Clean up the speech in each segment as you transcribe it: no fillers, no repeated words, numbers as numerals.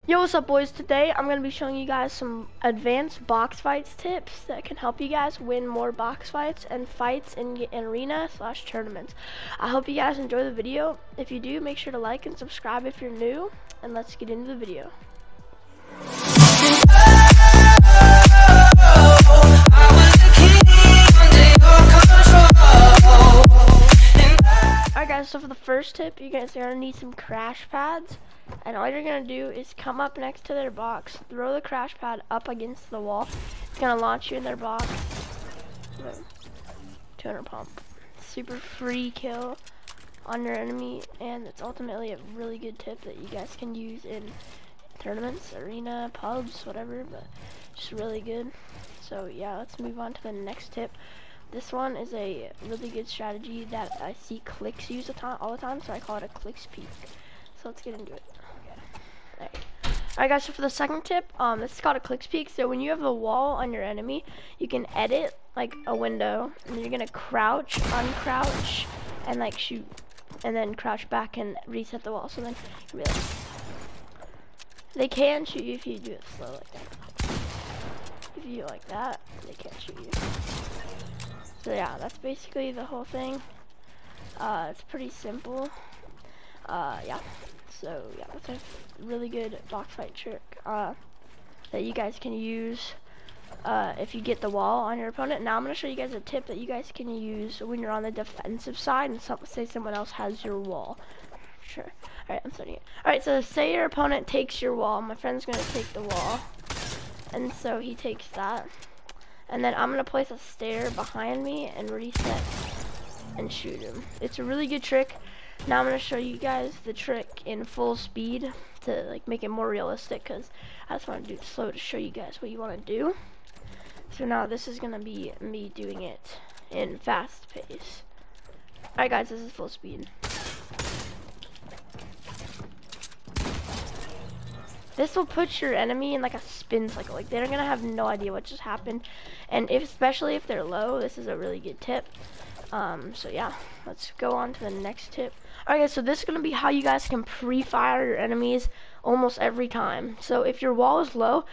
Yo, what's up, boys? Today I'm going to be showing you guys some advanced box fights tips that can help you guys win more box fights and fights in arena/tournaments. I hope you guys enjoy the video. If you do, make sure to like and subscribe if you're new, and let's get into the video. Alright guys, so for the first tip, you guys are going to need some crash pads. And all you're going to do is come up next to their box, throw the crash pad up against the wall. It's going to launch you in their box. 200 pump. Super free kill on your enemy, and it's ultimately a really good tip that you guys can use in tournaments, arena, pubs, whatever, but just really good. So yeah, let's move on to the next tip. This one is a really good strategy that I see clicks use all the time, so I call it a clicks peek. So let's get into it. Alright guys, so for the second tip, this is called a clicks peek. So when you have the wall on your enemy, you can edit like a window, and you're gonna crouch, uncrouch, and like shoot, and then crouch back and reset the wall. So then you'll be like, they can shoot you if you do it slow like that. If you do it like that, they can't shoot you. So yeah, that's basically the whole thing. It's pretty simple. Yeah. So yeah, that's a really good box fight trick that you guys can use if you get the wall on your opponent. Now I'm going to show you guys a tip that you guys can use when you're on the defensive side and say someone else has your wall. Sure. Alright, I'm starting it. Alright, so say your opponent takes your wall. My friend's going to take the wall. And so he takes that. And then I'm going to place a stair behind me and reset and shoot him. It's a really good trick. Now I'm going to show you guys the trick in full speed to like make it more realistic, because I just want to do it slow to show you guys what you want to do. So now this is going to be me doing it in fast pace. Alright guys, this is full speed. This will put your enemy in like a spin cycle. Like they're going to have no idea what just happened. And especially if they're low, this is a really good tip. So yeah, let's go on to the next tip. Alright guys, so this is going to be how you guys can pre-fire your enemies almost every time. So if your wall is low,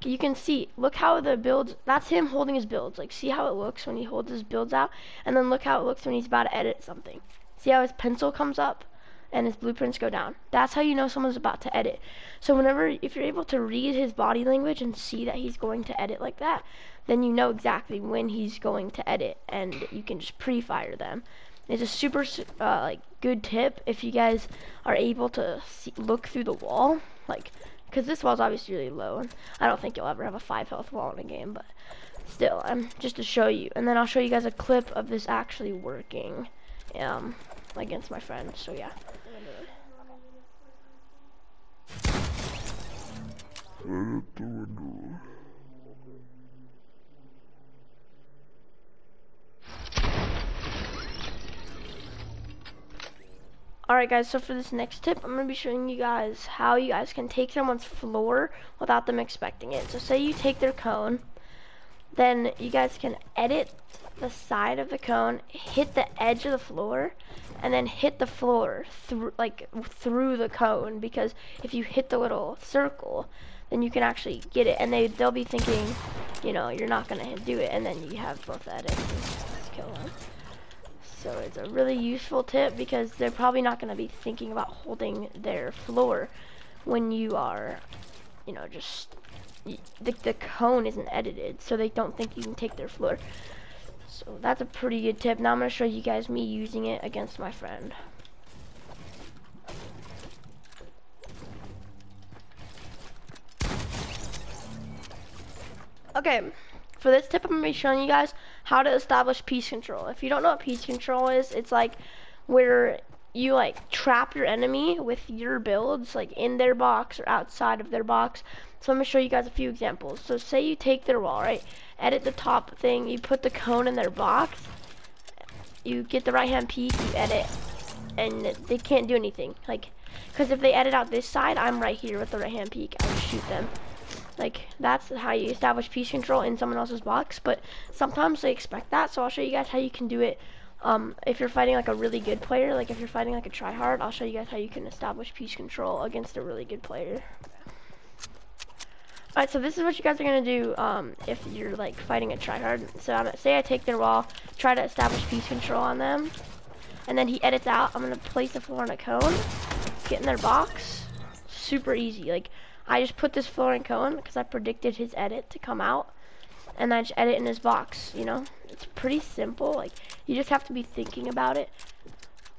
you can see, look how the builds, that's him holding his builds. Like see how it looks when he holds his builds out, and then look how it looks when he's about to edit something. See how his pencil comes up and his blueprints go down. That's how you know someone's about to edit. So if you're able to read his body language and see that he's going to edit like that, then you know exactly when he's going to edit, and you can just pre-fire them. It's a super like good tip if you guys are able to look through the wall, like, because this wall's obviously really low, and I don't think you'll ever have a 5 health wall in a game, but still, just to show you. And then I'll show you guys a clip of this actually working against my friend. So yeah. Alright guys, so for this next tip, I'm going to be showing you guys how you guys can take someone's floor without them expecting it. So say you take their cone, then you guys can edit the side of the cone, hit the edge of the floor, and then hit the floor through the cone, because if you hit the little circle, then you can actually get it, and they'll be thinking, you know, you're not going to do it, and then you have both edits and kill them. So it's a really useful tip, because they're probably not going to be thinking about holding their floor when you are, you know, just, the cone isn't edited, so they don't think you can take their floor. So that's a pretty good tip. Now I'm going to show you guys me using it against my friend. Okay, for this tip I'm going to be showing you guys how to establish piece control. If you don't know what piece control is, it's like where you like trap your enemy with your builds, like in their box or outside of their box. So I'm going to show you guys a few examples. So say you take their wall, right? Edit the top thing, you put the cone in their box, you get the right hand peek, you edit, and they can't do anything. Like, because if they edit out this side, I'm right here with the right hand peek, I would shoot them. Like, that's how you establish piece control in someone else's box, but sometimes they expect that, so I'll show you guys how you can do it. If you're fighting like a really good player, like if you're fighting like a tryhard, I'll show you guys how you can establish piece control against a really good player. Alright, so this is what you guys are gonna do if you're like fighting a tryhard. So say I take their wall, try to establish piece control on them, and then he edits out. I'm gonna place the floor in a cone, get in their box. Super easy. Like I just put this floor in cone because I predicted his edit to come out, and I just edit in his box. You know, it's pretty simple. Like you just have to be thinking about it.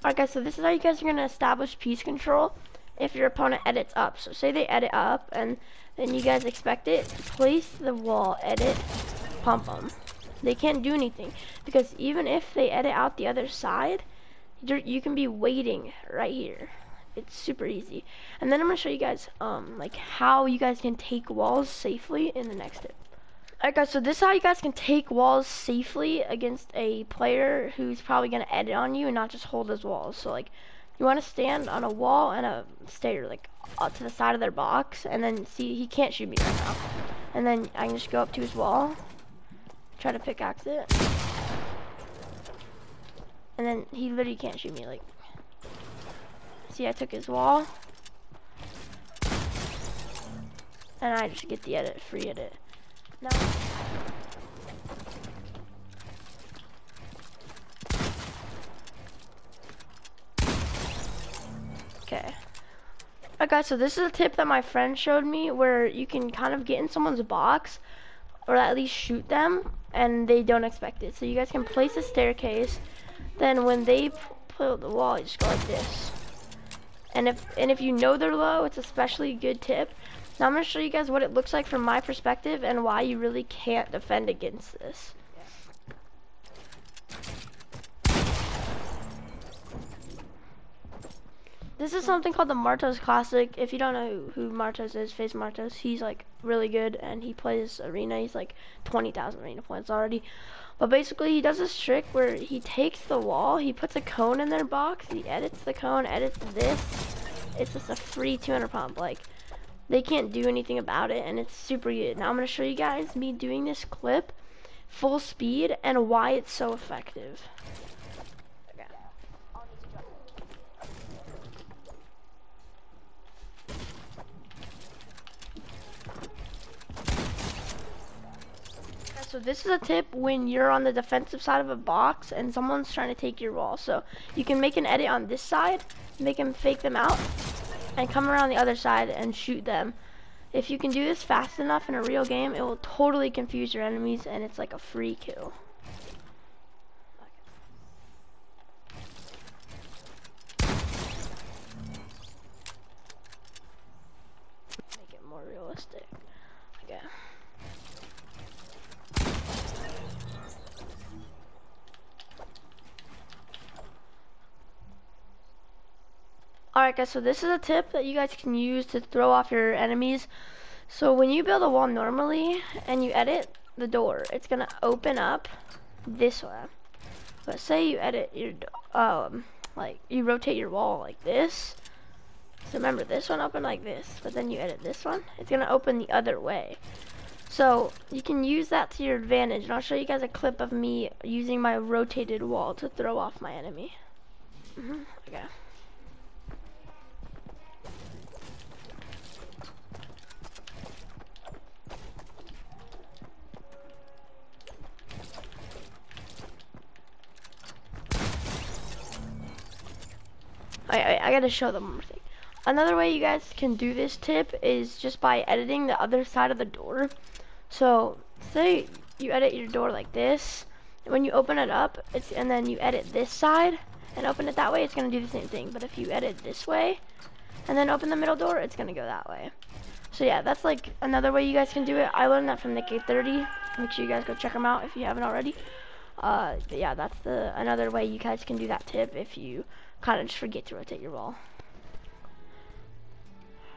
Alright, guys. So this is how you guys are gonna establish piece control if your opponent edits up. So say they edit up and then you guys expect it, place the wall, edit, pump them. They can't do anything because even if they edit out the other side, you can be waiting right here. It's super easy. And then I'm gonna show you guys like how you guys can take walls safely in the next tip. Alright guys, so this is how you guys can take walls safely against a player who's probably gonna edit on you and not just hold his walls. So like you want to stand on a wall and a stair like to the side of their box, and then see he can't shoot me right now. And then I can just go up to his wall, try to pickaxe it, and then he literally can't shoot me. Like, see, I took his wall, and I just get the edit, free edit. Now. Okay. Alright guys, so this is a tip that my friend showed me where you can kind of get in someone's box or at least shoot them and they don't expect it. So you guys can place a staircase, then when they put the wall, you just go like this. And if you know they're low, it's especially a good tip. Now I'm going to show you guys what it looks like from my perspective and why you really can't defend against this. This is something called the Martos Classic. If you don't know who Martos is, Face Martos, he's like really good and he plays arena. He's like 20,000 arena points already. But basically he does this trick where he takes the wall, he puts a cone in their box, he edits the cone, edits this. It's just a free 200 pump. Like they can't do anything about it and it's super good. Now I'm going to show you guys me doing this clip full speed and why it's so effective. So this is a tip when you're on the defensive side of a box and someone's trying to take your wall. So you can make an edit on this side, make them fake them out, and come around the other side and shoot them. If you can do this fast enough in a real game, it will totally confuse your enemies and it's like a free kill. Make it more realistic. Okay. Alright guys, so this is a tip that you guys can use to throw off your enemies. So when you build a wall normally and you edit the door, it's gonna open up this way. But say you edit your like you rotate your wall like this. So remember, this one opened like this, but then you edit this one, it's gonna open the other way. So you can use that to your advantage, and I'll show you guys a clip of me using my rotated wall to throw off my enemy. Okay. I gotta show them one more thing. Another way you guys can do this tip is just by editing the other side of the door. So say you edit your door like this, and when you open it up, and then you edit this side and open it that way, it's gonna do the same thing. But if you edit this way and then open the middle door, it's gonna go that way. So yeah, that's like another way you guys can do it. I learned that from Nick 830. Make sure you guys go check him out if you haven't already. But yeah, that's another way you guys can do that tip if you kind of just forget to rotate your wall.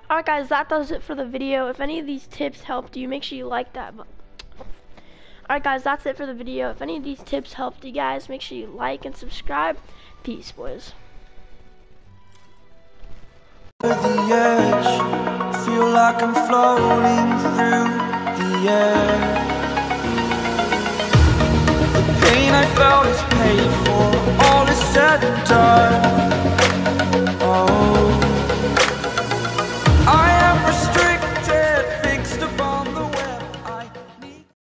Alright guys, that does it for the video. If any of these tips helped you, make sure you like that. Alright guys, that's it for the video. If any of these tips helped you guys, make sure you like and subscribe. Peace, boys. The edge, feel like I'm floating through the air. The pain I felt is paid for, all is said and done. Oh.